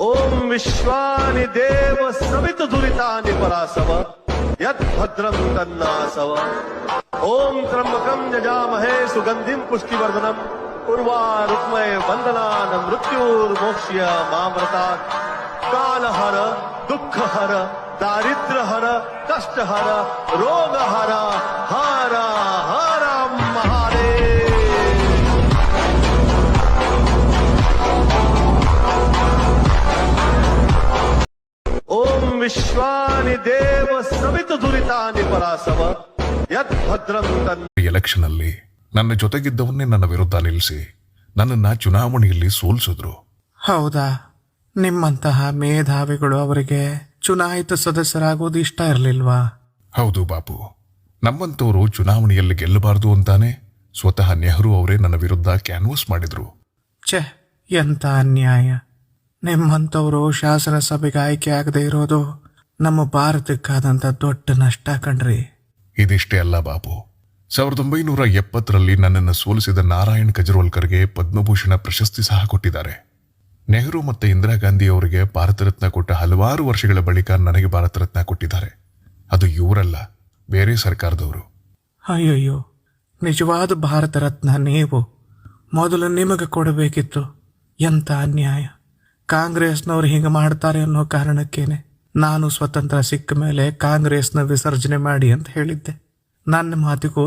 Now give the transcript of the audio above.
ಓಂ ವಿಶ್ವಾನಿ ದೇವ ಸವಿತು ದುರಿತಾನಿ ಪರಾಸವ ಯತ್ ಭದ್ರಂ ತನ್ನಾಸವ. ಓಂ ತ್ರ್ಯಂಬಕಂ ಯಜಾಮಹೇ ಸುಗಂಧಿಂ ಪುಷ್ಟಿವರ್ಧನಂ ಉರ್ವಾರುಕ್ಮಯ ಬಂಧನಾನ ಮೃತ್ಯುರ್ಮೋಕ್ಷ್ಯ ಮಾಮೃತಾತ್. ಕಾಲಹರ ದುಃಖಹರ दारिद्र्यहर कष्टहर रोगहर हर हर महादेव. ओम विश्वानि देव सवितु दुरितानि परासव यत् भद्रं तन्. ಎಲೆಕ್ಷನ್ ಅಲ್ಲಿ ನನ್ನ ಜೊತೆಗಿದ್ದವನ್ನೇ ನನ್ನ ವಿರುದ್ಧ ನಿಲ್ಲಿಸಿ ನನ್ನನ್ನ ಚುನಾವಣೆಯಲ್ಲಿ ಸೋಲಿಸಿದ್ರು. ಹೌದಾ? ನಿಮ್ಮಂತಹ ಮೇಧಾವಿಗಳು ಅವರಿಗೆ ಚುನಾಯಿತ ಸದಸ್ಯರಾಗೋದು ಇಷ್ಟ ಇರಲಿಲ್ವಾ? ಹೌದು ಬಾಪು, ನಮ್ಮಂತವರು ಚುನಾವಣೆಯಲ್ಲಿ ಗೆಲ್ಲಬಾರದು ಅಂತಾನೆ ಸ್ವತಃ ನೆಹರು ಅವರೇ ನನ್ನ ವಿರುದ್ಧ ಕ್ಯಾನ್ವಾಸ್ ಮಾಡಿದ್ರು. ಛೆ, ಎಂತ ಅನ್ಯಾಯ! ನಿಮ್ಮಂಥವರು ಶಾಸನ ಸಭೆಗೆ ಆಯ್ಕೆ ಆಗದೆ ಇರೋದು ನಮ್ಮ ಭಾರತಕ್ಕಾದಂಥ ದೊಡ್ಡ ನಷ್ಟ ಕಣ್ರಿ. ಇದಿಷ್ಟೇ ಅಲ್ಲ ಬಾಪು, 1970ರಲ್ಲಿ ನನ್ನನ್ನು ಸೋಲಿಸಿದ ನಾರಾಯಣ್ ಕಜರೋಲ್ಕರ್ಗೆ ಪದ್ಮಭೂಷಣ ಪ್ರಶಸ್ತಿ ಸಹ ಕೊಟ್ಟಿದ್ದಾರೆ. ನೆಹರು ಮತ್ತು ಇಂದಿರಾ ಗಾಂಧಿ ಅವರಿಗೆ ಭಾರತ ರತ್ನ ಕೊಟ್ಟ ಹಲವಾರು ವರ್ಷಗಳ ಬಳಿಕ ನನಗೆ ಭಾರತ ರತ್ನ ಕೊಟ್ಟಿದ್ದಾರೆ. ಅದು ಇವರಲ್ಲ, ಬೇರೆ ಸರ್ಕಾರದವರು. ಅಯ್ಯಯ್ಯೋ, ನಿಜವಾದ ಭಾರತ ರತ್ನ ನೀವು ಮೊದಲು ನಿಮಗೆ ಕೊಡಬೇಕಿತ್ತು. ಎಂಥ ಅನ್ಯಾಯ! ಕಾಂಗ್ರೆಸ್ನವ್ರು ಹಿಂಗೆ ಮಾಡ್ತಾರೆ ಅನ್ನೋ ಕಾರಣಕ್ಕೇನೆ ನಾನು ಸ್ವತಂತ್ರ ಸಿಕ್ಕ ಮೇಲೆ ಕಾಂಗ್ರೆಸ್ನ ವಿಸರ್ಜನೆ ಮಾಡಿ ಅಂತ ಹೇಳಿದ್ದೆ. ನನ್ನ ಮಾತಿಗೂ